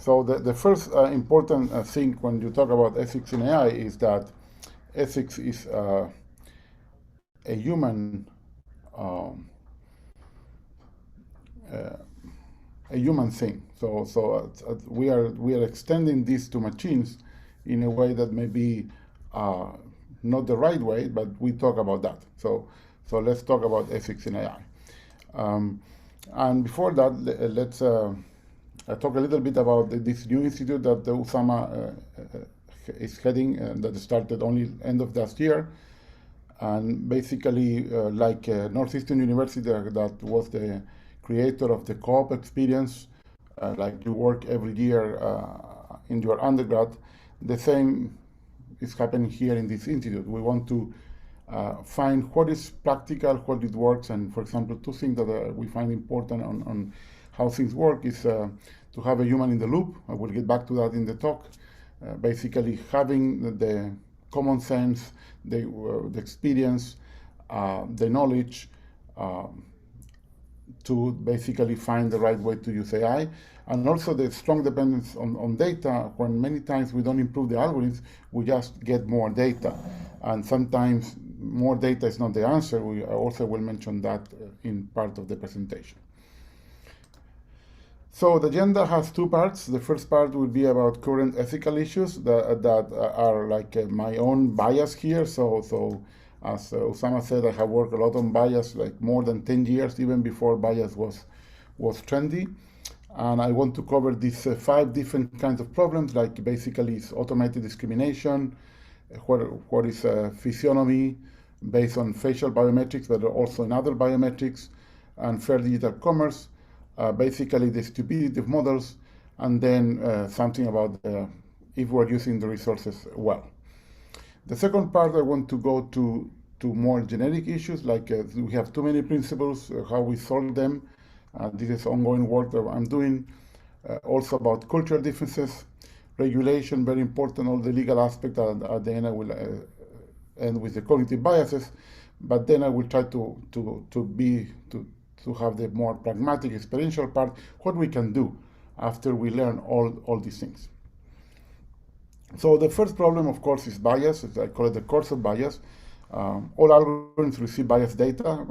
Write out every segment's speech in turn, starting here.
So the first important thing when you talk about ethics in AI is that ethics is a human um, a human thing. So we are extending this to machines in a way that may be not the right way, but we talk about that. So let's talk about ethics in AI. And before that, let's talk a little bit about this new institute that Usama is heading, that started only end of last year. And basically, like Northeastern University, that was the creator of the co-op experience, like you work every year in your undergrad, the same is happening here in this institute. We want to find what is practical, what it works, and for example, two things that we find important on how things work is to have a human in the loop. I will get back to that in the talk. Basically, having the common sense, the experience, the knowledge to basically find the right way to use AI, and also the strong dependence on data. When many times we don't improve the algorithms, we just get more data, and sometimes more data is not the answer. We also will mention that in part of the presentation. So the agenda has two parts. The first part will be about current ethical issues that are like my own bias here. So as Usama said, I have worked a lot on bias, like more than 10 years, even before bias was trendy. And I want to cover these 5 different kinds of problems, like basically it's automated discrimination, what is physiognomy based on facial biometrics, but also in other biometrics, and fair digital commerce, basically the stupidity of models, and then something about if we're using the resources well. The second part, I want to go to more generic issues, like we have too many principles, how we solve them. This is ongoing work that I'm doing. Also about cultural differences, regulation, very important, all the legal aspects. At the end, I will end with the cognitive biases, but then I will try to have the more pragmatic experiential part, what we can do after we learn all these things. So the first problem, of course, is bias. I call it the course of bias. All algorithms receive biased data.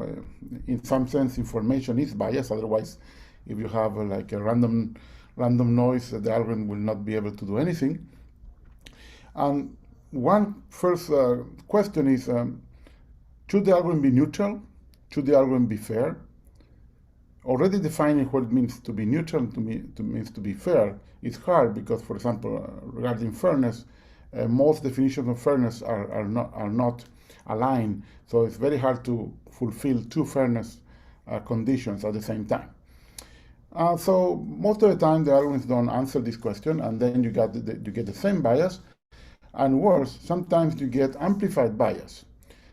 In some sense, information is biased. Otherwise, if you have like a random noise, the algorithm will not be able to do anything. And one first question is, should the algorithm be neutral? Should the algorithm be fair? Already defining what it means to be neutral means to be fair is hard because, for example, regarding fairness, most definitions of fairness are not aligned. So it's very hard to fulfill 2 fairness conditions at the same time. So most of the time, the algorithms don't answer this question, and then you get the same bias, and worse, sometimes you get amplified bias.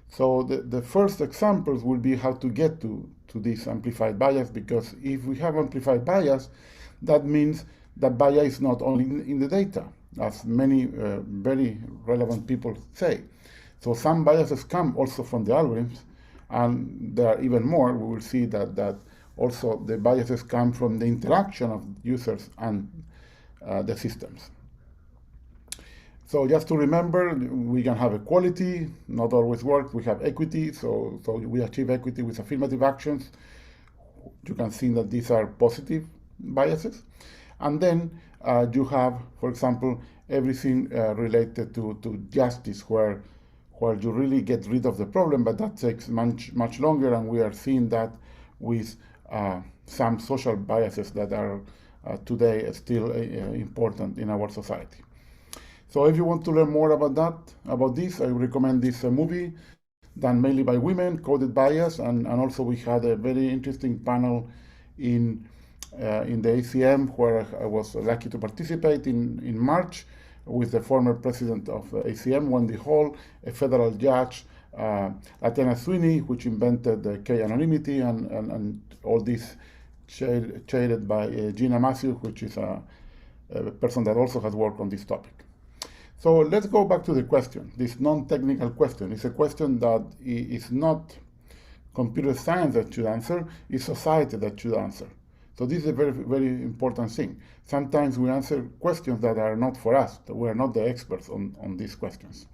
So the first examples will be how to get to this amplified bias, because if we have amplified bias, that means that bias is not only in the data, as many very relevant people say. So some biases come also from the algorithms, and there are even more. We will see that also the biases come from the interaction of users and the systems. So just to remember, we can have equality, not always works. We have equity, so we achieve equity with affirmative actions. You can see that these are positive biases. And then you have, for example, everything related to justice, where you really get rid of the problem, but that takes much longer, and we are seeing that with some social biases that are today still important in our society. So if you want to learn more about this, I recommend this movie done mainly by women, Coded Bias, and also we had a very interesting panel in the ACM, where I was lucky to participate in March with the former president of ACM, Wendy Hall, a federal judge, Latena Sweeney, which invented the K-anonymity, and all this chaired by Gina Matthew, which is a person that also has worked on this topic. So let's go back to the question, this non-technical question. It's a question that is not computer science that should answer, it's society that should answer. So this is a very, very important thing. Sometimes we answer questions that are not for us. We are not the experts on these questions.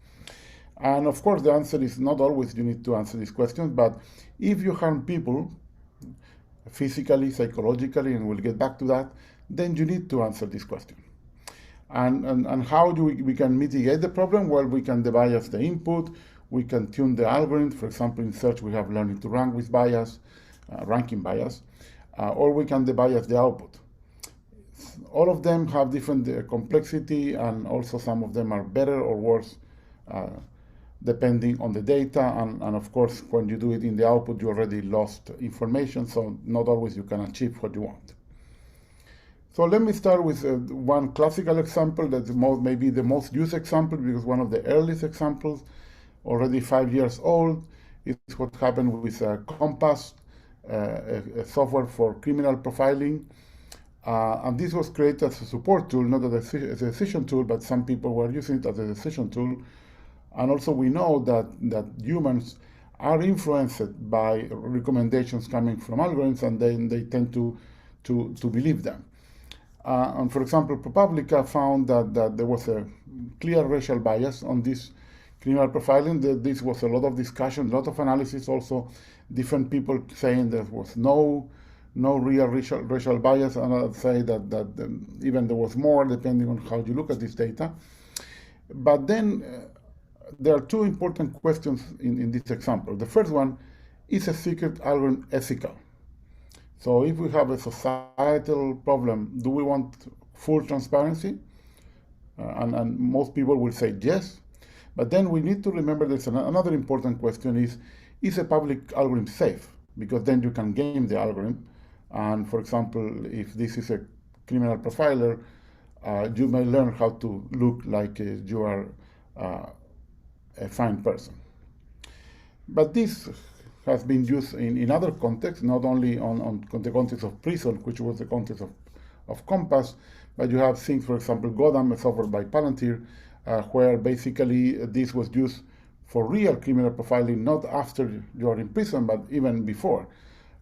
And of course, the answer is not always you need to answer these questions, but if you harm people, physically, psychologically, and we'll get back to that, then you need to answer this question. And how do we can mitigate the problem? Well, we can debias the input, we can tune the algorithm. For example, in search, we have learning to rank with bias, ranking bias, or we can debias the output. All of them have different complexity, and also some of them are better or worse depending on the data. And of course, when you do it in the output, you already lost information, so not always you can achieve what you want. So let me start with one classical example that's maybe the most used example, because one of the earliest examples, already 5 years old, is what happened with Compass, a software for criminal profiling. And this was created as a support tool, not as a decision tool, but some people were using it as a decision tool. And also we know that humans are influenced by recommendations coming from algorithms, and then they tend to believe them. And for example, ProPublica found that there was a clear racial bias on this criminal profiling. This was a lot of discussion, a lot of analysis, also different people saying there was no real racial bias, and I'd say that even there was more, depending on how you look at this data. But then there are two important questions in this example. The first one, is a secret algorithm ethical? So if we have a societal problem, do we want full transparency? And most people will say yes. But then we need to remember there's another important question is a public algorithm safe? Because then you can game the algorithm. And for example, if this is a criminal profiler, you may learn how to look like you are a fine person. But this has been used in other contexts, not only on the context of prison, which was the context of Compass, but you have things, for example, Godam, a software by Palantir, where basically this was used for real criminal profiling, not after you are in prison, but even before.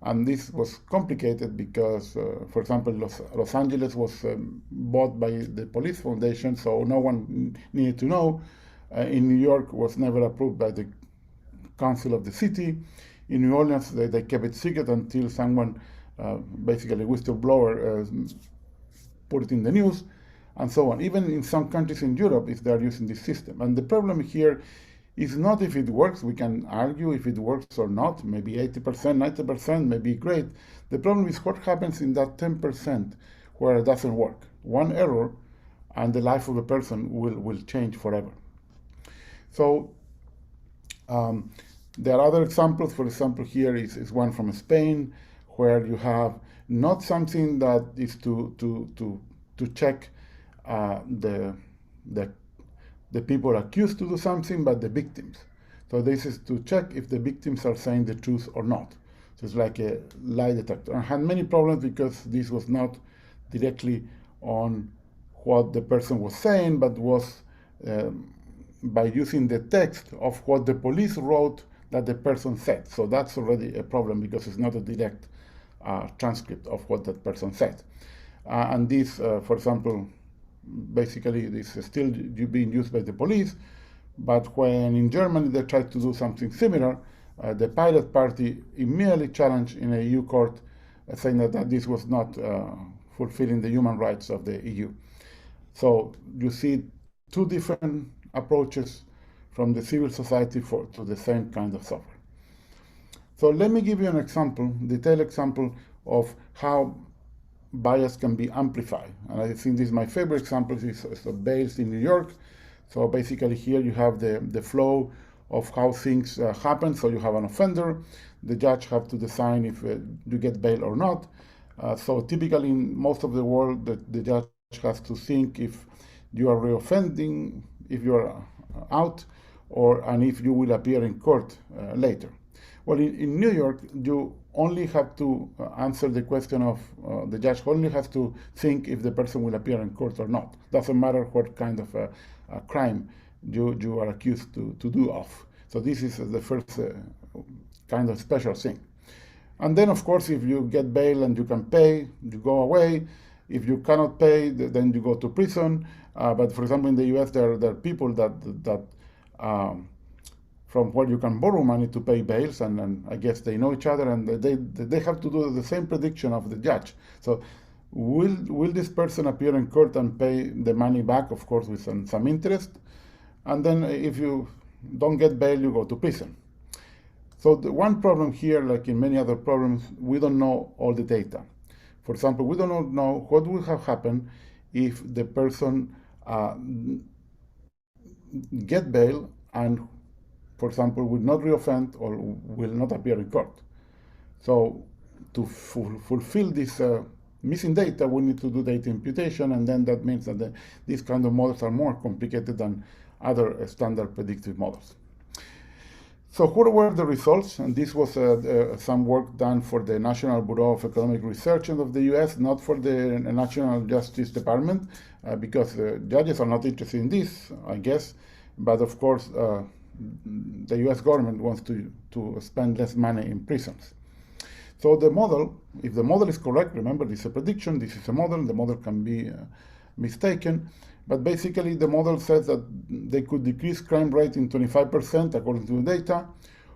And this was complicated because, for example, Los Angeles was bought by the police foundation, so no one needed to know. In New York was never approved by the council of the city. In New Orleans, they kept it secret until someone, basically a whistleblower, put it in the news, and so on. Even in some countries in Europe, if they are using this system. And the problem here is not if it works. We can argue if it works or not, maybe 80%, 90%, maybe great. The problem is what happens in that 10% where it doesn't work. One error, and the life of a person will change forever. So there are other examples. For example, here is one from Spain, where you have not something that is to check the people accused to do something, but the victims. So this is to check if the victims are saying the truth or not. So it's like a lie detector. And had many problems because this was not directly on what the person was saying, but was by using the text of what the police wrote that the person said. So that's already a problem because it's not a direct transcript of what that person said. And this, for example, basically this is still being used by the police, but when in Germany they tried to do something similar, the Pirate Party immediately challenged in a EU court, saying that this was not fulfilling the human rights of the EU. So you see two different approaches from the civil society to the same kind of software. So let me give you an example, detailed example of how bias can be amplified. And I think this is my favorite example. Is based in New York. So basically here you have the flow of how things happen. So you have an offender. The judge have to decide if you get bail or not. So typically in most of the world, the judge has to think if you are reoffending, if you are out, and if you will appear in court later. Well, in New York, you only have to answer the question of, the judge only has to think if the person will appear in court or not. Doesn't matter what kind of a crime you are accused to do of. So this is the first kind of special thing. And then, of course, if you get bail and you can pay, you go away. If you cannot pay, then you go to prison. But for example, in the U.S., there are people that from where you can borrow money to pay bails, and I guess they know each other, and they have to do the same prediction of the judge. So will this person appear in court and pay the money back, of course, with some interest? And then if you don't get bail, you go to prison. So the one problem here, like in many other problems, we don't know all the data. For example, we don't know what would have happened if the person get bail and, for example, will not reoffend or will not appear in court. So to fulfill this missing data, we need to do data imputation, and then that means that these kind of models are more complicated than other standard predictive models. So what were the results? And this was some work done for the National Bureau of Economic Research of the US, not for the National Justice Department, because judges are not interested in this, I guess. But of course, the US government wants to spend less money in prisons. So the model, if the model is correct, remember this is a prediction, this is a model, the model can be mistaken. But basically, the model says that they could decrease crime rate in 25% according to the data,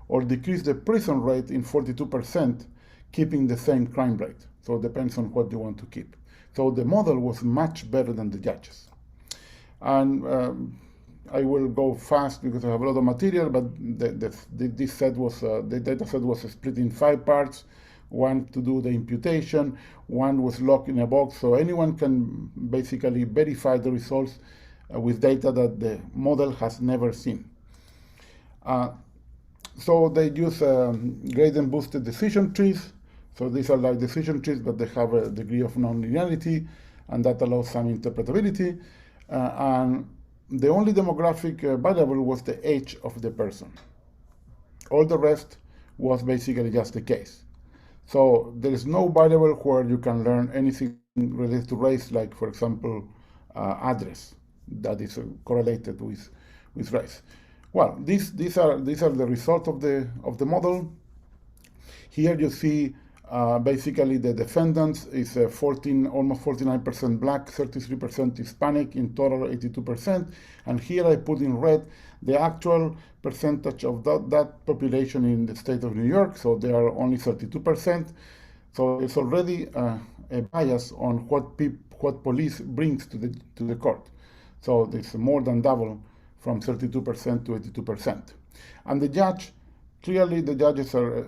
or decrease the prison rate in 42%, keeping the same crime rate. So it depends on what you want to keep. So the model was much better than the judges. And I will go fast because I have a lot of material, but this set was the data set was split in 5 parts. One to do the imputation, one was locked in a box, so anyone can basically verify the results with data that the model has never seen. So they use gradient boosted decision trees. So these are like decision trees, but they have a degree of nonlinearity, and that allows some interpretability. And the only demographic variable was the age of the person. All the rest was basically just the case. So there is no variable where you can learn anything related to race, like, for example, address that is correlated with race. Well, these are the results of the model. Here you see basically the defendants is almost 49% black, 33% Hispanic, in total 82%. And here I put in red the actual percentage of that population in the state of New York. So they are only 32%. So it's already a bias on what police brings to the court. So it's more than double from 32% to 82%. And the judge, clearly the judges are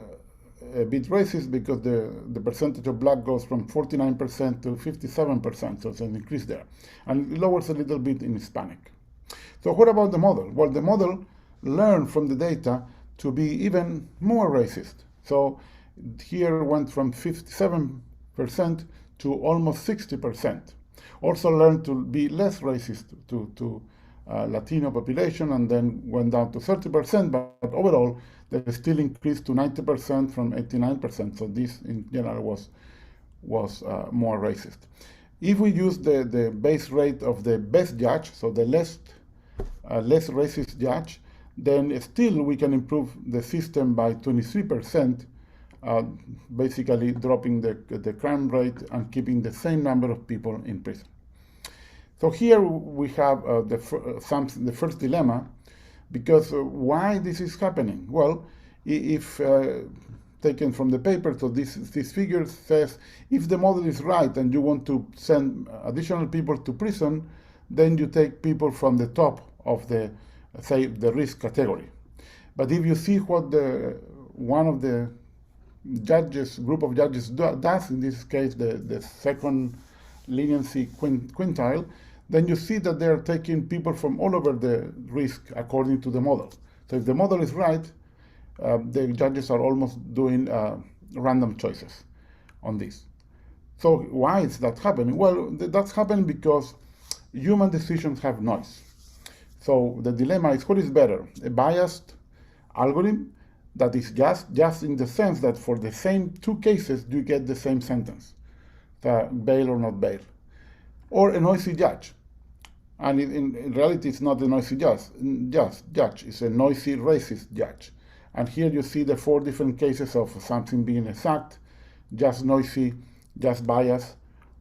a bit racist because the percentage of black goes from 49% to 57%, so it's an increase there. And it lowers a little bit in Hispanic. So what about the model? Well, the model learned from the data to be even more racist. So here went from 57% to almost 60%. Also learned to be less racist to Latino population, and then went down to 30%, but overall they still increased to 90% from 89%. So this in general was more racist. If we use the base rate of the best judge, so the less racist judge, then still we can improve the system by 23%, basically dropping the crime rate and keeping the same number of people in prison. So here we have the first dilemma, because why this is happening? Well, if taken from the paper, so this figure says if the model is right and you want to send additional people to prison, then you take people from the top of the risk category. But if you see what one of the group of judges does, in this case the second leniency quintile, then you see that they're taking people from all over the risk according to the model. So if the model is right, the judges are almost doing random choices on this. So why is that happening? Well, that's happening because human decisions have noise. So the dilemma is, what is better? A biased algorithm that is just in the sense that for the same 2 cases, you get the same sentence, bail or not bail, or a noisy judge. And in reality, it's not a noisy judge, it's a noisy racist judge. And here you see the 4 different cases of something being exact, just noisy, just biased,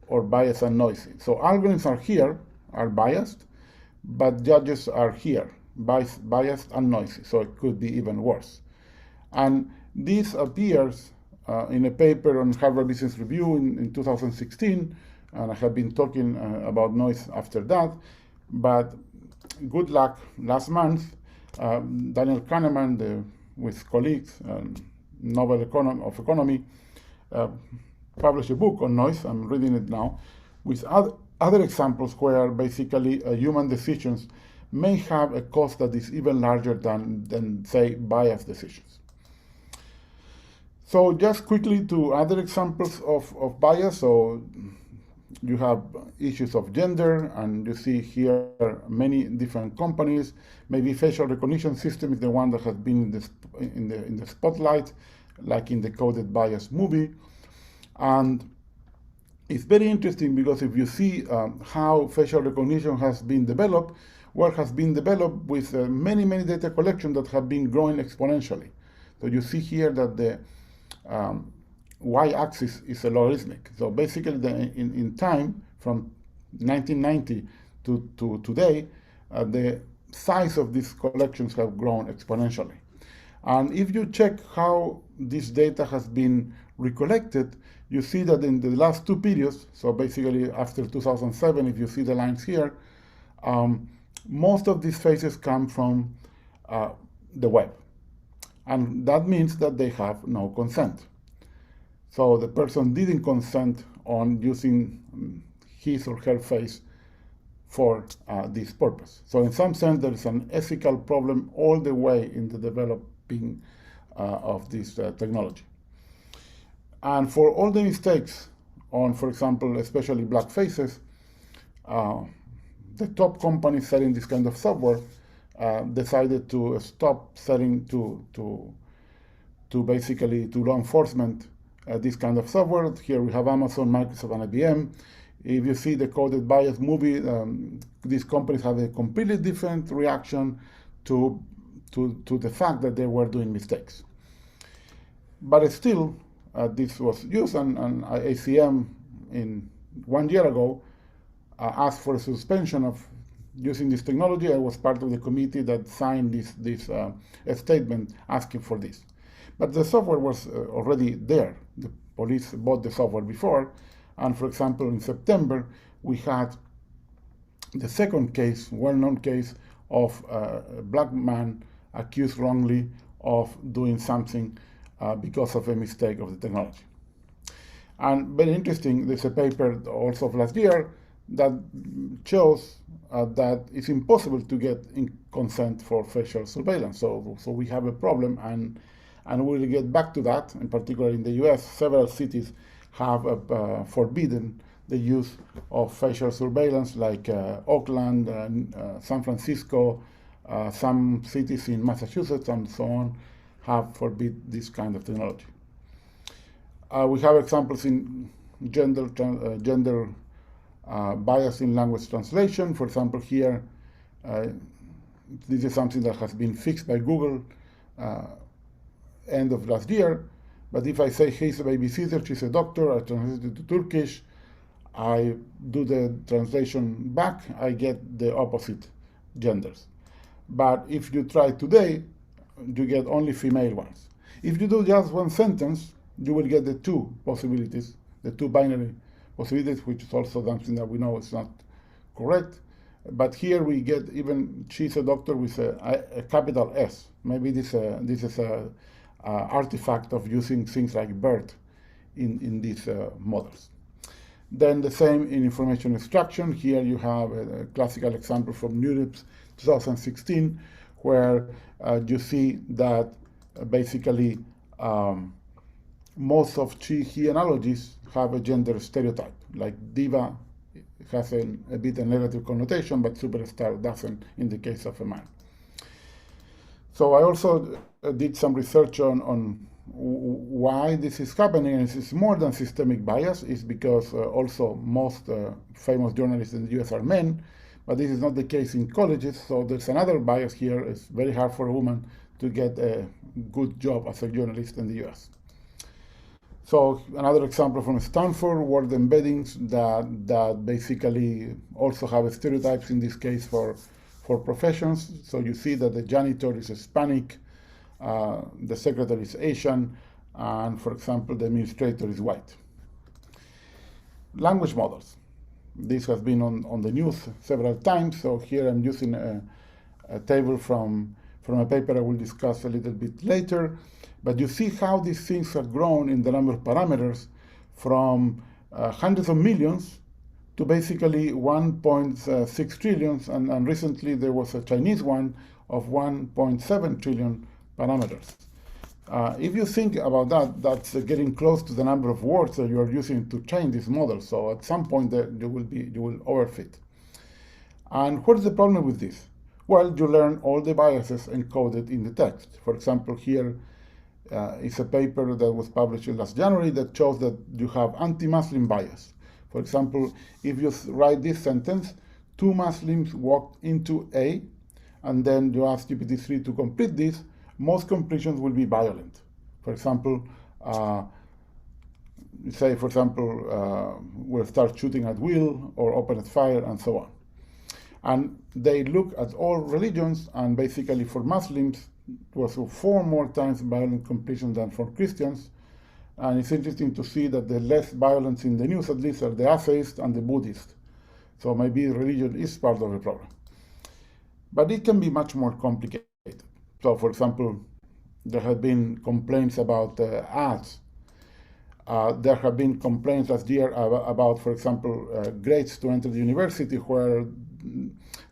or biased and noisy. So algorithms are here, are biased, but judges are here, biased and noisy. So it could be even worse. And this appears in a paper on Harvard Business Review in 2016, and I have been talking about noise after that. But good luck, last month, Daniel Kahneman, with colleagues, Nobel of Economy, published a book on noise. I'm reading it now, with other examples where basically human decisions may have a cost that is even larger than say, biased decisions. So just quickly to other examples of bias. So you have issues of gender, and you see here many different companies. Maybe facial recognition system is the one that has been in the spotlight, like in the Coded Bias movie. And it's very interesting because if you see how facial recognition has been developed, well, has been developed with many data collections that have been growing exponentially. So you see here that the y-axis is a logarithmic. So basically, in time, from 1990 to today, the size of these collections have grown exponentially. And if you check how this data has been recollected, you see that in the last 2 periods, so basically after 2007, if you see the lines here, most of these faces come from the web. And that means that they have no consent. So the person didn't consent on using his or her face for this purpose. So in some sense, there is an ethical problem all the way in the developing of this technology. And for all the mistakes on, for example, especially black faces, the top companies selling this kind of software decided to stop selling to basically to law enforcement this kind of software. Here we have Amazon, Microsoft, and IBM. If you see the Coded Bias movie, these companies have a completely different reaction to the fact that they were doing mistakes. But still, this was used, and ACM in 1 year ago asked for a suspension of using this technology. I was part of the committee that signed this statement asking for this. But the software was already there. The police bought the software before. And for example, in September, we had the second case, well-known case of a black man accused wrongly of doing something because of a mistake of the technology. And very interesting, there's a paper also of last year that shows that it's impossible to get consent for facial surveillance. So we have a problem, and we'll get back to that. In particular, in the US, several cities have forbidden the use of facial surveillance, like Oakland, San Francisco, some cities in Massachusetts, and so on, have forbid this kind of technology. We have examples in gender bias in language translation. For example, here, this is something that has been fixed by Google end of last year. But if I say he's a babysitter, she's a doctor, I translate it to Turkish, I do the translation back, I get the opposite genders. But if you try today, you get only female ones. If you do just one sentence, you will get the 2 possibilities, the 2 binary possibilities, which is also something that we know is not correct. But here we get even she's a doctor with a capital S. Maybe this is a artifact of using things like BERT in these models. Then the same in information extraction. Here you have a classical example from NeurIPS 2016, where you see that basically most of she-he analogies have a gender stereotype. Like diva has a bit of negative connotation, but superstar doesn't in the case of a man. So I also did some research on why this is happening, and it's more than systemic bias. It's because also most famous journalists in the US are men, but this is not the case in colleges. So there's another bias here. It's very hard for a woman to get a good job as a journalist in the US. So another example from Stanford, word embeddings that basically also have stereotypes, in this case for professions. So you see that the janitor is Hispanic, the secretary is Asian, and for example, the administrator is white. Language models. This has been on the news several times, so here I'm using a table from a paper I will discuss a little bit later. But you see how these things have grown in the number of parameters from hundreds of millions to basically 1.6 trillion, and recently there was a Chinese one of 1.7 trillion parameters. If you think about that, that's getting close to the number of words that you are using to train this model. So at some point you will overfit. And what is the problem with this? Well, you learn all the biases encoded in the text. For example, here is a paper that was published last January that shows that you have anti-Muslim bias. For example, if you write this sentence, 2 Muslims walked into A, and then you ask GPT-3 to complete this, most completions will be violent. For example, we'll start shooting at will or open at fire and so on. And they look at all religions, and basically for Muslims, it was 4 more times violent completion than for Christians. And it's interesting to see that the less violence in the news, at least, are the atheists and the Buddhists. So maybe religion is part of the problem. But it can be much more complicated. So, for example, there have been complaints about ads. There have been complaints last year about, for example, grades to enter the university, where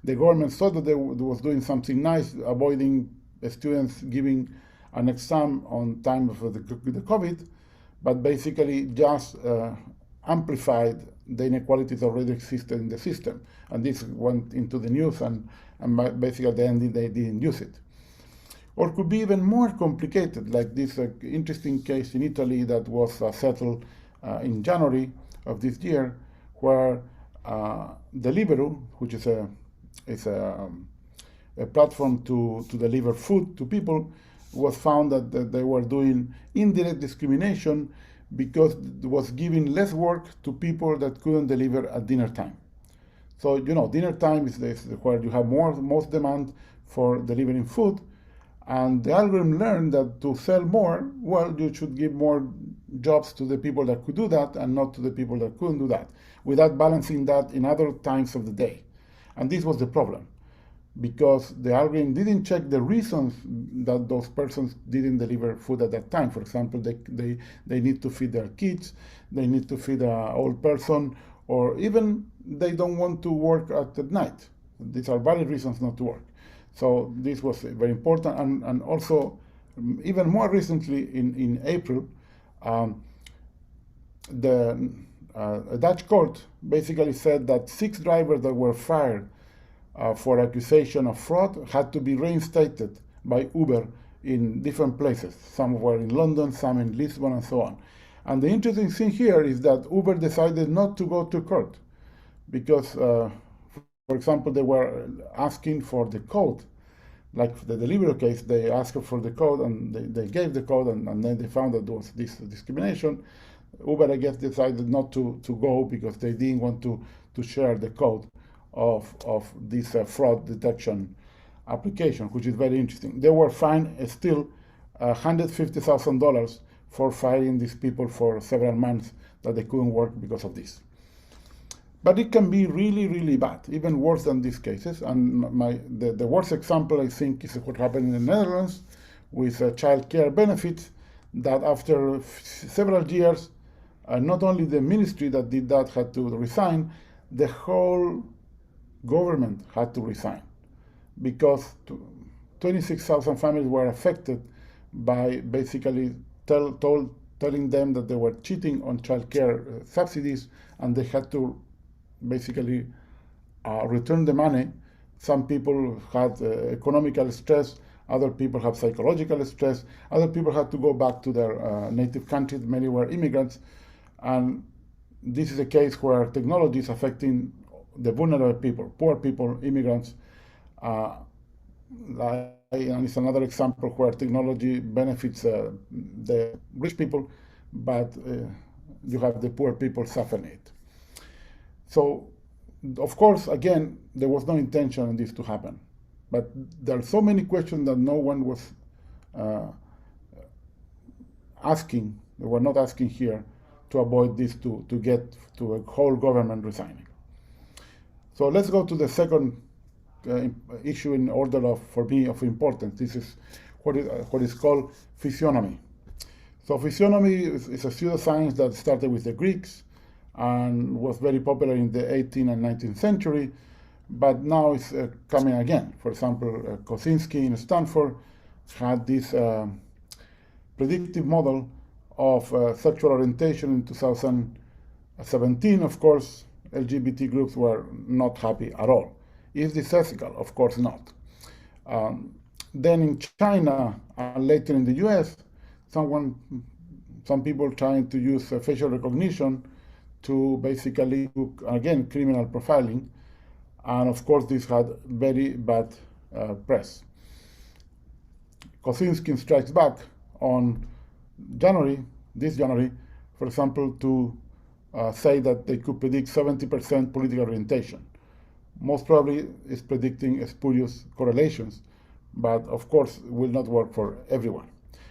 the government thought that they was doing something nice, avoiding students giving an exam on time of the COVID, but basically just amplified the inequalities already existed in the system. And this went into the news, and basically at the end they didn't use it. Or it could be even more complicated, like this interesting case in Italy that was settled in January of this year, where Deliveroo, which is a platform to deliver food to people, was found that they were doing indirect discrimination because it was giving less work to people that couldn't deliver at dinner time. So, dinner time is where you have most demand for delivering food, and the algorithm learned that to sell more, well, you should give more jobs to the people that could do that and not to the people that couldn't do that, without balancing that in other times of the day. And this was the problem, because the algorithm didn't check the reasons that those persons didn't deliver food at that time. For example, they need to feed their kids, they need to feed an old person, or even they don't want to work at night. These are valid reasons not to work. So this was very important. And also, even more recently, in April, a Dutch court basically said that 6 drivers that were fired for accusation of fraud had to be reinstated by Uber in different places. Some were in London, some in Lisbon, and so on. And the interesting thing here is that Uber decided not to go to court because, for example, they were asking for the code. Like the Deliveroo case, they asked for the code, and they gave the code, and then they found that there was this discrimination. Uber, I guess, decided not to go because they didn't want to share the code of this fraud detection application, which is very interesting. They were fined still $150,000 for firing these people for several months that they couldn't work because of this. But it can be really, really bad, even worse than these cases. And the worst example, I think, is what happened in the Netherlands with child care benefits, that after several years, not only the ministry that did that had to resign, the whole government had to resign, because 26,000 families were affected by basically telling them that they were cheating on child care subsidies, and they had to basically return the money. Some people had economical stress, other people have psychological stress, other people had to go back to their native countries, many were immigrants, and this is a case where technology is affecting the vulnerable people, poor people, immigrants, like and it's another example where technology benefits the rich people, but you have the poor people suffering it. So, of course, again, there was no intention in this to happen. But there are so many questions that no one was asking, they were not asking here, to avoid this, to get to a whole government resigning. So let's go to the second issue in order of, for me, of importance. This is what is called physiognomy. So physiognomy is a pseudoscience that started with the Greeks and was very popular in the 18th and 19th century, but now it's coming again. For example, Kosinski in Stanford had this predictive model of sexual orientation in 2017. Of course, LGBT groups were not happy at all. Is this ethical? Of course not. Then in China and later in the US, some people trying to use facial recognition to basically do, again, criminal profiling. And of course, this had very bad press. Kosinski strikes back on this January, for example, to say that they could predict 70% political orientation. Most probably is predicting spurious correlations, but of course will not work for everyone.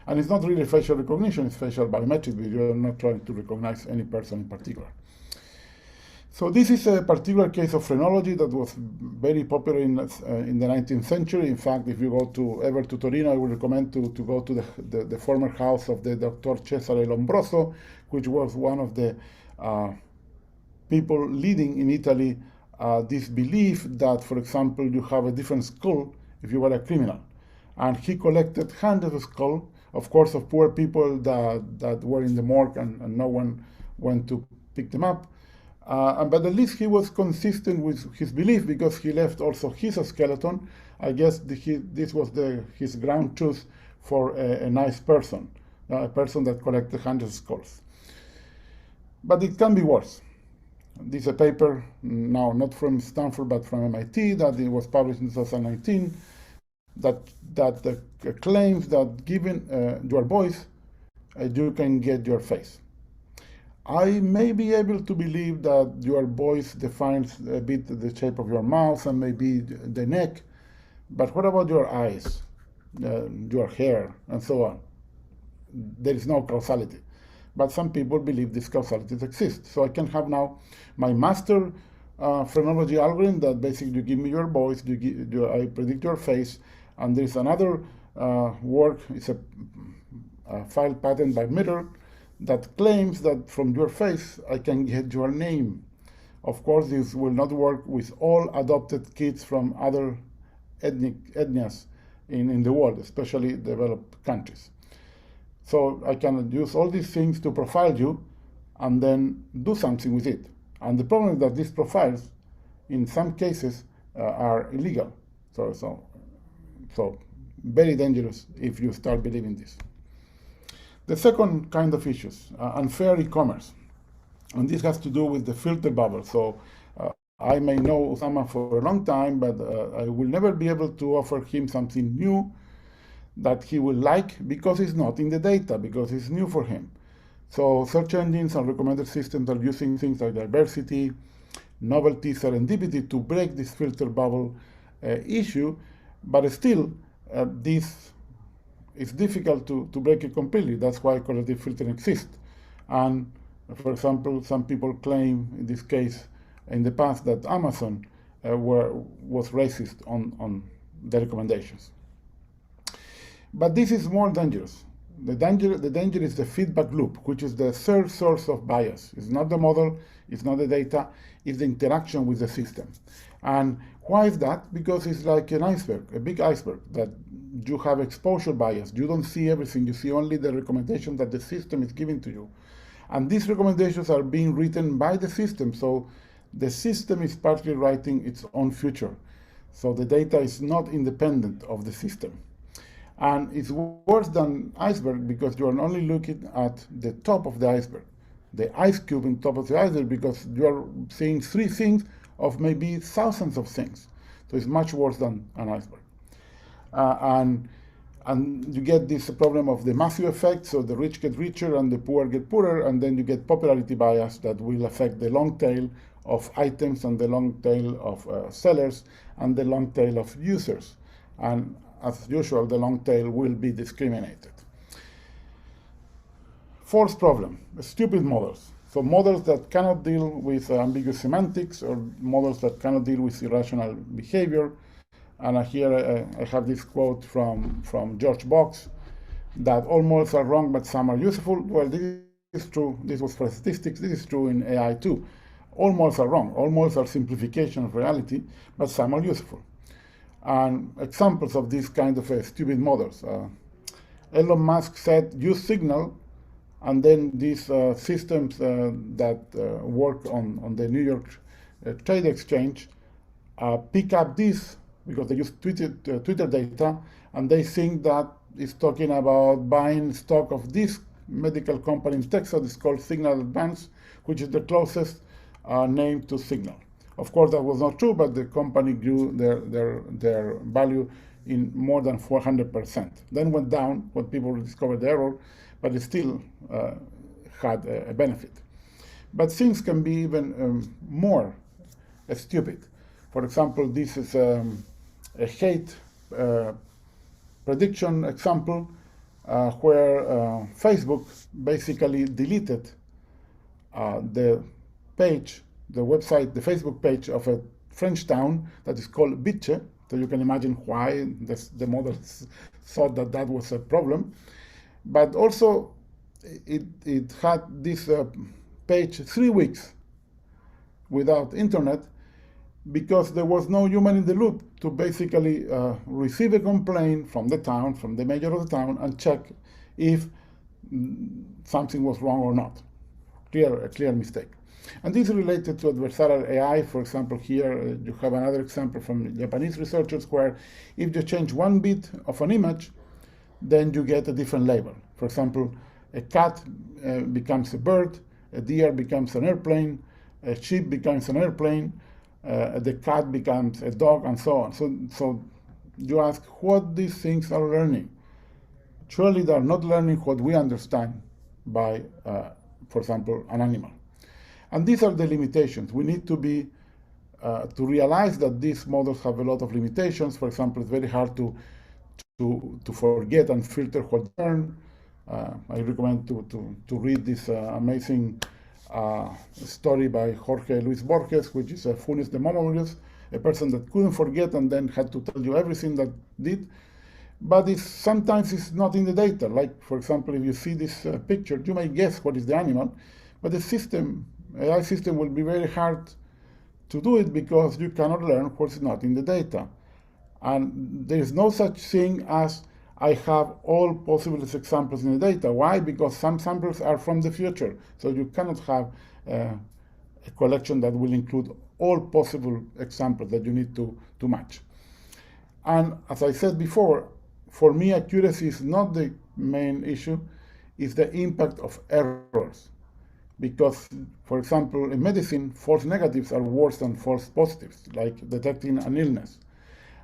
And it's not really facial recognition, it's facial biometric, because you're not trying to recognize any person in particular. So this is a particular case of phrenology that was very popular in the 19th century. In fact, if you go ever to Torino, I would recommend to go to the former house of the Dr. Cesare Lombroso, which was one of the people leading in Italy this belief that, for example, you have a different skull if you were a criminal. And he collected hundreds of skulls, of course, of poor people that were in the morgue and no one went to pick them up. But at least he was consistent with his belief, because he left also his skeleton. I guess this was his ground truth for a nice person, a person that collected hundreds of skulls. But it can be worse. This is a paper, now not from Stanford, but from MIT, that it was published in 2019, that claims that given your voice, you can get your face. I may be able to believe that your voice defines a bit the shape of your mouth and maybe the neck, but what about your eyes, your hair, and so on? There is no causality. But some people believe this causality exists. So I can have now my master phrenology algorithm that basically you give me your voice, I predict your face, and there's another work, it's a filed patent by Mirror, that claims that from your face I can get your name. Of course, this will not work with all adopted kids from other ethnias in the world, especially developed countries. So I can use all these things to profile you and then do something with it. And the problem is that these profiles, in some cases, are illegal. So very dangerous if you start believing this. The second kind of issues, unfair e-commerce. And this has to do with the filter bubble. So I may know Osama for a long time, but I will never be able to offer him something new that he will like, because it's not in the data, because it's new for him. So search engines and recommender systems are using things like diversity, novelty, serendipity to break this filter bubble issue, but still this is difficult to break it completely. That's why correlative filtering exists. And for example, some people claim in this case in the past that Amazon was racist on the recommendations. But this is more dangerous. The danger is the feedback loop, which is the third source of bias. It's not the model, it's not the data, it's the interaction with the system. And why is that? Because it's like an iceberg, a big iceberg, that you have exposure bias. You don't see everything, you see only the recommendations that the system is giving to you. And these recommendations are being written by the system, so the system is partly writing its own future. So the data is not independent of the system. And it's worse than iceberg because you are only looking at the top of the iceberg, the ice cube on top of the iceberg, because you are seeing 3 things of maybe thousands of things. So it's much worse than an iceberg. And you get this problem of the Matthew effect, so the rich get richer and the poor get poorer, and then you get popularity bias that will affect the long tail of items and the long tail of sellers and the long tail of users. And as usual, the long tail will be discriminated. Fourth problem, stupid models. So models that cannot deal with ambiguous semantics, or models that cannot deal with irrational behavior. And here I have this quote from George Box, that all models are wrong, but some are useful. Well, this is true. This was for statistics. This is true in AI too. All models are wrong. All models are simplification of reality, but some are useful. And examples of these kind of stupid models. Elon Musk said, use Signal, and then these systems that work on the New York Trade Exchange pick up this, because they use Twitter data, and they think that it's talking about buying stock of this medical company in Texas. It's called Signal Advance, which is the closest name to Signal. Of course, that was not true, but the company grew their value in more than 400%. Then went down when people discovered the error, but it still had a benefit. But things can be even more stupid. For example, this is a hate prediction example where Facebook basically deleted the page, the website, the Facebook page of a French town that is called Bitche. So you can imagine why the models thought that that was a problem. But also, it had this page 3 weeks without internet, because there was no human in the loop to basically receive a complaint from the town, from the mayor of the town, and check if something was wrong or not. A clear mistake. And this is related to adversarial AI. For example, here you have another example from Japanese researchers where if you change one bit of an image, then you get a different label. For example, a cat becomes a bird, a deer becomes an airplane, a sheep becomes an airplane, the cat becomes a dog, and so on. So you ask what these things are learning. Surely they are not learning what we understand by, for example, an animal. And these are the limitations. We need to be to realize that these models have a lot of limitations. For example, it's very hard to forget and filter what you learn. I recommend to read this amazing story by Jorge Luis Borges, which is a Funes de Memories, a person that couldn't forget and then had to tell you everything that did. But sometimes it's not in the data. Like, for example, if you see this picture, you may guess what is the animal, but the system, AI system, will be very hard to do it because you cannot learn what's not in the data. And there is no such thing as I have all possible examples in the data. Why? Because some samples are from the future. So you cannot have a collection that will include all possible examples that you need to match. And as I said before, for me, accuracy is not the main issue, it's the impact of errors. Because, for example, in medicine, false negatives are worse than false positives, like detecting an illness.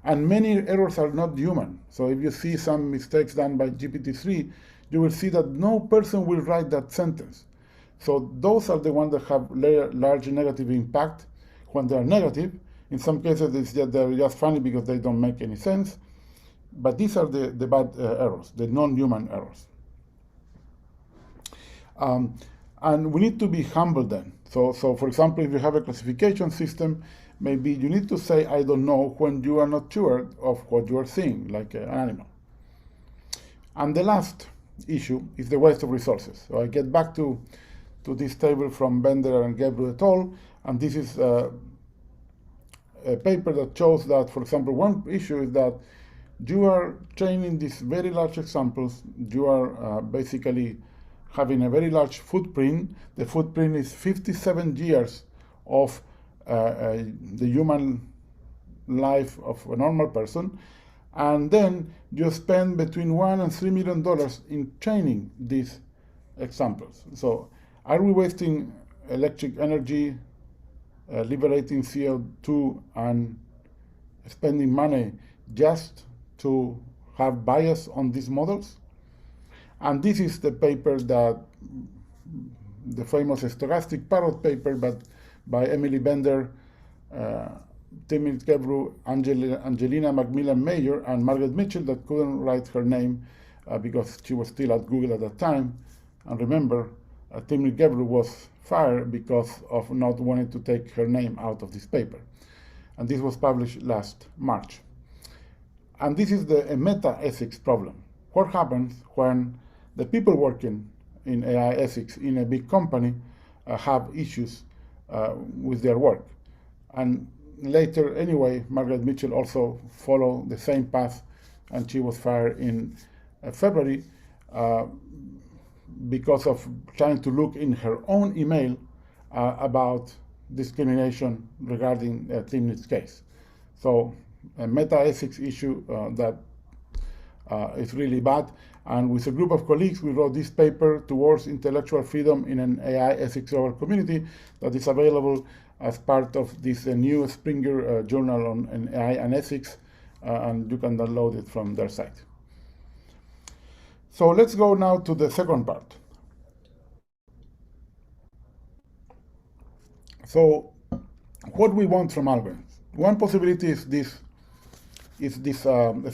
And many errors are not human. So if you see some mistakes done by GPT-3, you will see that no person will write that sentence. So those are the ones that have large negative impact when they are negative. In some cases, they're just funny because they don't make any sense. But these are the bad errors, the non-human errors. And we need to be humble then. So for example, if you have a classification system, maybe you need to say, I don't know, when you are not sure of what you are seeing, like an animal. And the last issue is the waste of resources. So I get back to this table from Bender and Gebru et al. And this is a paper that shows that, for example, one issue is that you are training these very large examples. You are basically having a very large footprint. The footprint is 57 years of the human life of a normal person, and then you spend between $1 and $3 million in training these examples. So are we wasting electric energy, liberating CO2, and spending money just to have bias on these models. And this is the paper that, the famous stochastic parrot paper, but by Emily Bender, Timmy Gebru, Angelina Macmillan Mayer, and Margaret Mitchell, that couldn't write her name because she was still at Google at that time. And remember, Timmy Gebru was fired because of not wanting to take her name out of this paper. And this was published last March. And this is a meta-ethics problem. What happens when the people working in AI ethics in a big company have issues with their work? And later, anyway, Margaret Mitchell also followed the same path, and she was fired in February because of trying to look in her own email about discrimination regarding Timnit's case. So a meta-ethics issue that is really bad. And with a group of colleagues, we wrote this paper, Towards Intellectual Freedom in an AI Ethics Global Community, that is available as part of this new Springer journal on AI and ethics, and you can download it from their site. So let's go now to the second part. So what we want from algorithms. One possibility is this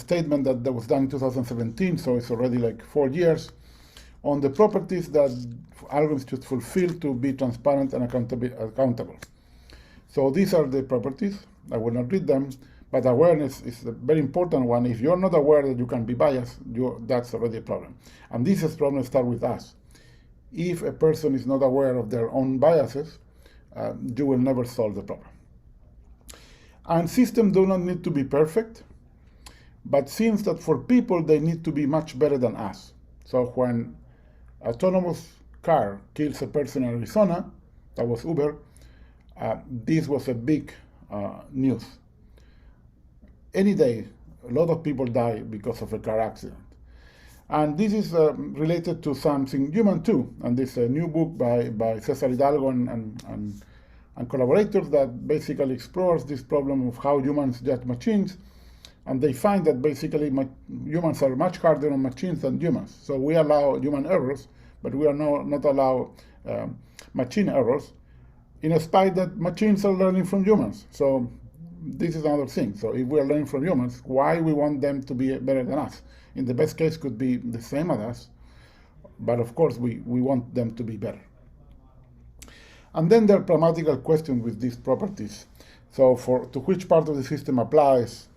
statement that was done in 2017, so it's already like 4 years, on the properties that algorithms should fulfill to be transparent and accountable. So these are the properties. I will not read them, but awareness is a very important one. If you're not aware that you can be biased, that's already a problem. And this is problem start with us. If a person is not aware of their own biases, you will never solve the problem. And systems do not need to be perfect, but seems that for people, they need to be much better than us. So when autonomous car kills a person in Arizona, that was Uber, this was a big news. Any day, a lot of people die because of a car accident. And this is related to something human too. And this new book by Cesar Hidalgo and collaborators that basically explores this problem of how humans judge machines. And they find that basically humans are much harder on machines than humans. So we allow human errors, but we are not allow machine errors, in spite that machines are learning from humans. So this is another thing. So if we are learning from humans, why we want them to be better than us? In the best case, could be the same as us, but of course we want them to be better. And then there are pragmatical questions with these properties. So to which part of the system applies,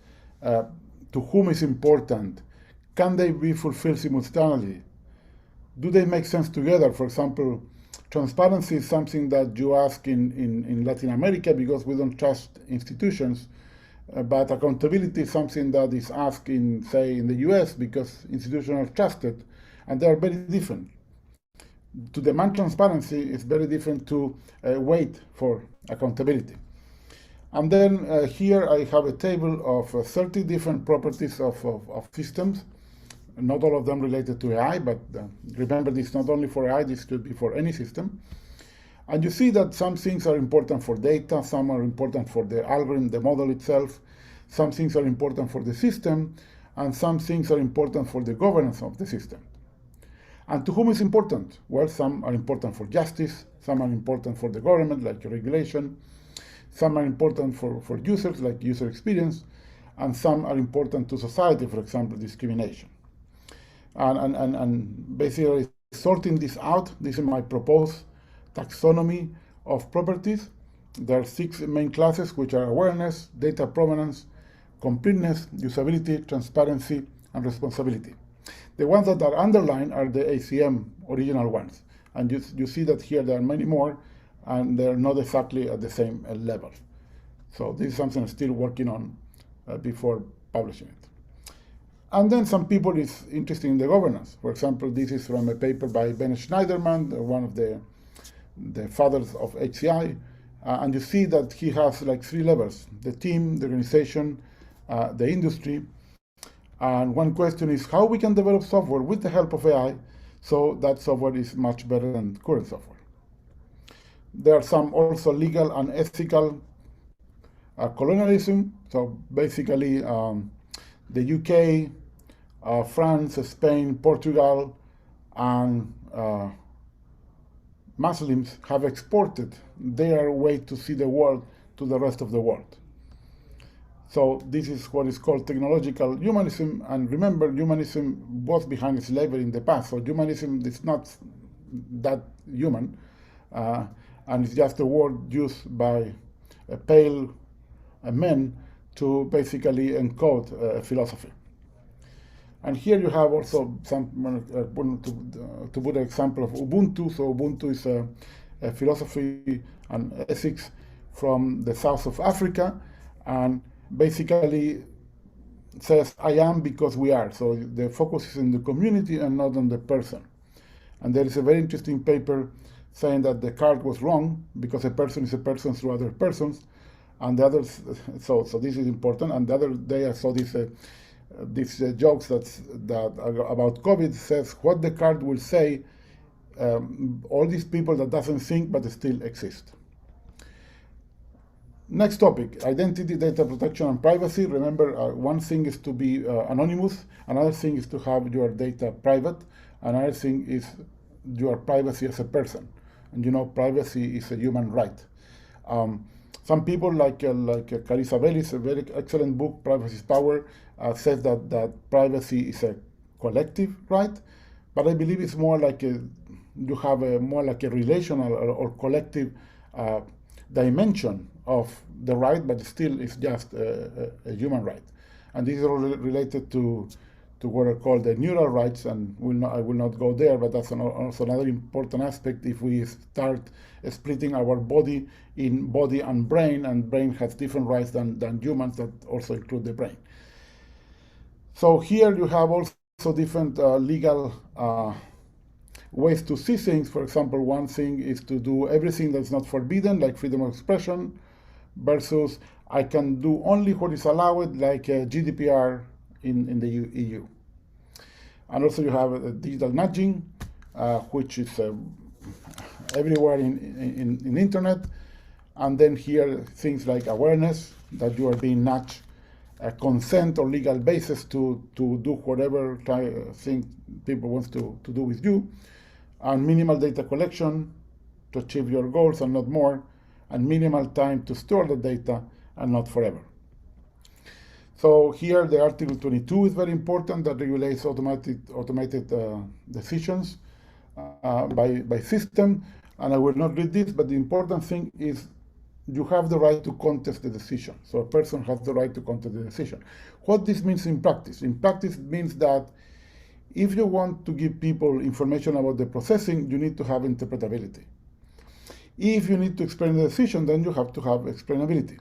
to whom is important, can they be fulfilled simultaneously? Do they make sense together? For example, transparency is something that you ask in Latin America because we don't trust institutions, but accountability is something that is asked say, in the US because institutions are trusted, and they are very different. To demand transparency is very different to wait for accountability. And then here I have a table of 30 different properties of systems, not all of them related to AI, but remember this not only for AI, this could be for any system. And you see that some things are important for data, some are important for the algorithm, the model itself, some things are important for the system, and some things are important for the governance of the system. And to whom is important? Well, some are important for justice, some are important for the government, like regulation, some are important for users, like user experience, and some are important to society, for example, discrimination. And basically sorting this out, this is my proposed taxonomy of properties. There are 6 main classes, which are awareness, data provenance, completeness, usability, transparency, and responsibility. The ones that are underlined are the ACM original ones. And you see that here there are many more, and they're not exactly at the same level. So this is something I'm still working on before publishing it. And then some people is interested in the governance. For example, this is from a paper by Ben Schneiderman, one of the fathers of HCI. And you see that he has like 3 levels: the team, the organization, the industry. And one question is how we can develop software with the help of AI so that software is much better than current software. There are some also legal and ethical colonialism. So basically, the UK, France, Spain, Portugal, and Muslims have exported their way to see the world to the rest of the world. So this is what is called technological humanism. And remember, humanism was behind slavery in the past. So humanism is not that human. And it's just a word used by pale men to basically encode philosophy. And here you have also some to put an example of Ubuntu. So Ubuntu is a philosophy and ethics from the south of Africa, and basically says I am because we are. So the focus is in the community and not on the person. And there is a very interesting paper saying that Descartes was wrong because a person is a person through other persons, and the others. So this is important. And the other day I saw these jokes that about COVID says what Descartes will say. All these people that doesn't think but still exist. Next topic, identity, data protection, and privacy. Remember, one thing is to be anonymous, another thing is to have your data private, another thing is your privacy as a person. And you know, privacy is a human right. Some people like Carissa Bellis, a very excellent book, Privacy is Power, says that privacy is a collective right, but I believe it's more like you have more like a relational or collective dimension of the right, but still it's just a human right. And this is all related to what are called the neural rights, and I will not go there, but that's also another important aspect. If we start splitting our body in body and brain has different rights than humans that also include the brain. So here you have also different legal ways to see things. For example, one thing is to do everything that's not forbidden, like freedom of expression, versus I can do only what is allowed, like GDPR in the EU. And also you have digital nudging, which is everywhere in internet. And then here things like awareness, that you are being nudged, consent or legal basis to do whatever thing people want to do with you, and minimal data collection to achieve your goals and not more, and minimal time to store the data and not forever. So here the Article 22 is very important, that regulates automated decisions by system. And I will not read this, but the important thing is you have the right to contest the decision. So a person has the right to contest the decision. What this means in practice? In practice, it means that if you want to give people information about the processing, you need to have interpretability. If you need to explain the decision, then you have to have explainability.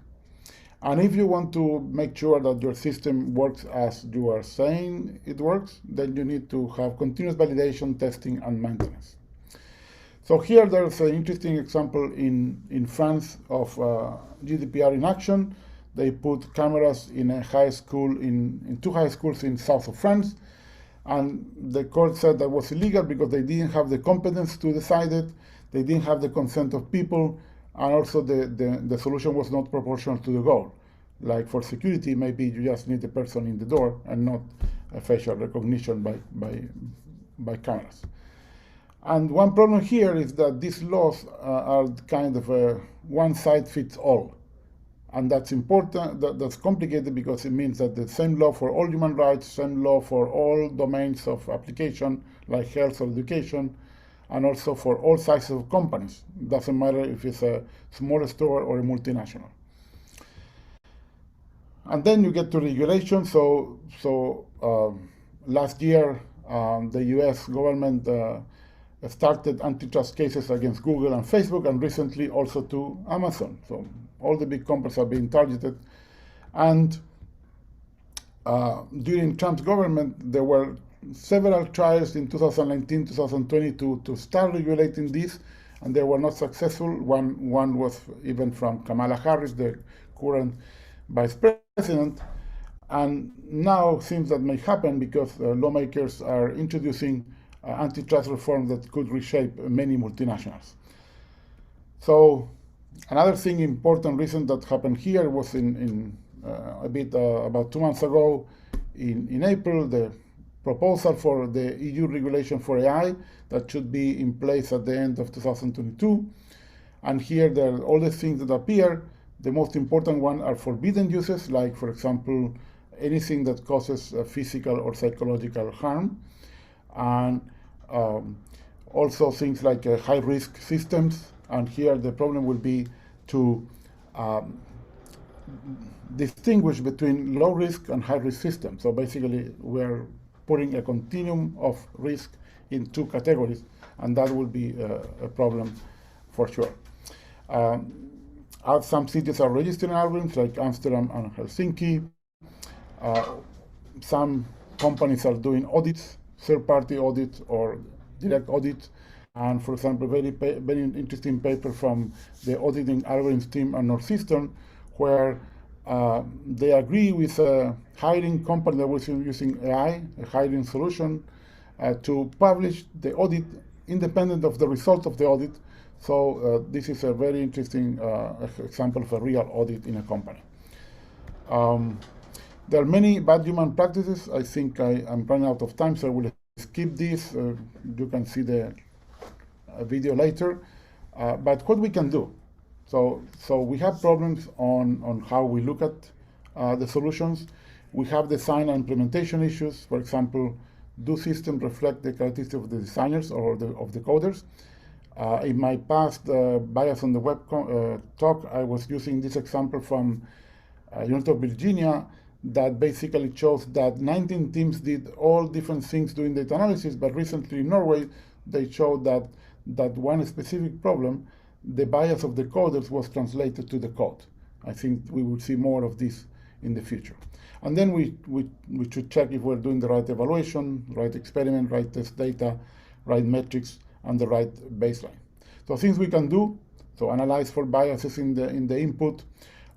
And if you want to make sure that your system works as you are saying it works, then you need to have continuous validation, testing, and maintenance. So here there's an interesting example in France of GDPR in action. They put cameras in a high school, in two high schools in south of France. And the court said that was illegal because they didn't have the competence to decide it. They didn't have the consent of people. And also the solution was not proportional to the goal. Like for security, maybe you just need a person in the door and not a facial recognition by cameras. And one problem here is that these laws are kind of a one-size-fits-all. And that's important, that's complicated, because it means that the same law for all human rights, same law for all domains of application, like health or education, and also for all sizes of companies. It doesn't matter if it's a small store or a multinational. And then you get to regulation. So last year, the US government started antitrust cases against Google and Facebook, and recently also to Amazon. So all the big companies are being targeted. And during Trump's government, there were several trials in 2019, 2020 to start regulating this, and they were not successful. One was even from Kamala Harris, the current vice president. And now things that may happen because lawmakers are introducing antitrust reform that could reshape many multinationals. So another thing important recent that happened here was about 2 months ago in April the proposal for the EU regulation for AI that should be in place at the end of 2022. And here there are all the things that appear. The most important one are forbidden uses, like, for example, anything that causes physical or psychological harm. And also things like high-risk systems. And here the problem will be to distinguish between low-risk and high-risk systems. So basically, we're putting a continuum of risk in two categories, and that will be a problem for sure. Some cities are registering algorithms, like Amsterdam and Helsinki. Some companies are doing audits, third-party audits or direct audits. And for example, very interesting paper from the auditing algorithms team at Northeastern, where they agree with a hiring company that was using AI, a hiring solution, to publish the audit independent of the result of the audit. So this is a very interesting example of a real audit in a company. There are many bad human practices. I think I'm running out of time, so I will skip this. You can see the video later. But what we can do? So we have problems on how we look at the solutions. We have design and implementation issues. For example, do systems reflect the characteristics of the designers or of the coders? In my past bias on the web talk, I was using this example from University of Virginia that basically shows that 19 teams did all different things doing data analysis, but recently in Norway, they showed that one specific problem, the bias of the coders was translated to the code. I think we will see more of this in the future. And then we should check if we're doing the right evaluation, right experiment, right test data, right metrics, and the right baseline. So things we can do, so analyze for biases in the input,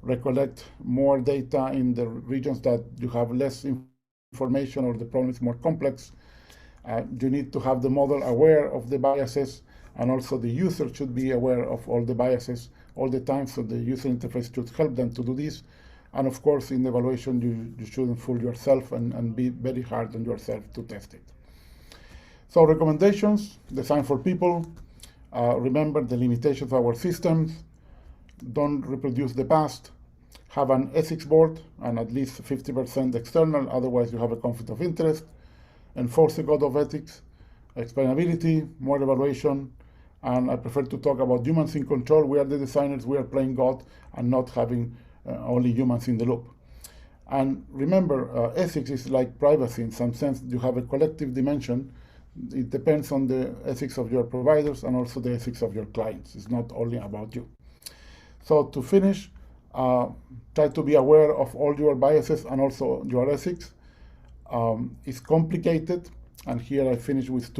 recollect more data in the regions that you have less information or the problem is more complex. You need to have the model aware of the biases, and also the user should be aware of all the biases all the time, so the user interface should help them to do this. And of course, in the evaluation, you shouldn't fool yourself and be very hard on yourself to test it. So recommendations, design for people. Remember the limitations of our systems. Don't reproduce the past. Have an ethics board, and at least 50% external, otherwise you have a conflict of interest. Enforce the code of ethics. Explainability, more evaluation, and I prefer to talk about humans in control. We are the designers, we are playing God, and not having only humans in the loop. And remember, ethics is like privacy in some sense. You have a collective dimension. It depends on the ethics of your providers and also the ethics of your clients. It's not only about you. So to finish, try to be aware of all your biases and also your ethics. It's complicated, and here I finish with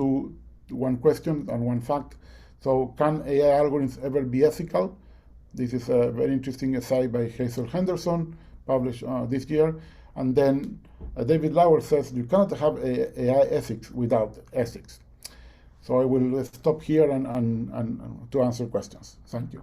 one question and one fact. So can AI algorithms ever be ethical? This is a very interesting essay by Hazel Henderson, published this year. And then David Lauer says you cannot have AI ethics without ethics. So I will stop here and to answer questions. Thank you.